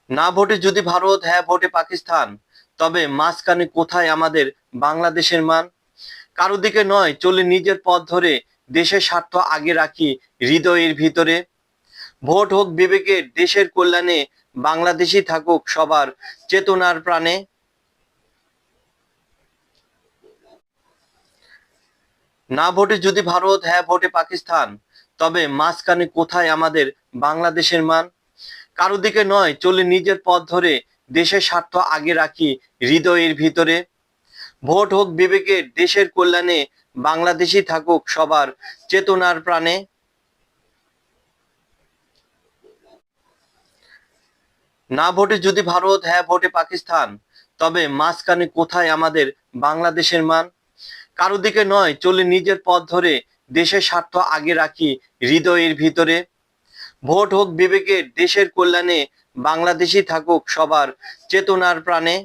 না ভোটে যদি ভারত, হ্যাঁ ভোটে পাকিস্তান, তবে মাঝখানে কোথায় আমাদের বাংলাদেশের মান? কারো দিকে নয়, চলে নিজের পথ ধরে, দেশের স্বার্থ আগে রাখি হৃদয়ের ভিতরে। ভোট হোক বিবেকের, দেশের কল্যাণে, বাংলাদেশই থাকুক সবার চেতনার প্রাণে। না ভোটে যদি ভারত, হ্যাঁ ভোটে পাকিস্তান, তবে মাঝখানে কোথায় আমাদের বাংলাদেশের মান? কারো দিকে নয়, চলে নিজের পথ ধরে, দেশের স্বার্থ আগে রাখি হৃদয়ের ভিতরে। ভোট হোক বিবেকের, দেশের কল্যাণে, বাংলাদেশই থাকুক সবার চেতনার প্রাণে। না ভোটে যদি ভারত, হ্যাঁ ভোটে পাকিস্তান, তবে মাঝখানে কোথায় আমাদের বাংলাদেশের মান? কারো দিকে নয়, চলে নিজের পথ ধরে, দেশের স্বার্থ আগে রাখি হৃদয়ের ভিতরে। ভোট হোক বিবেকের, দেশের কল্যাণে, বাংলাদেশই থাকুক সবার চেতনার প্রাণে।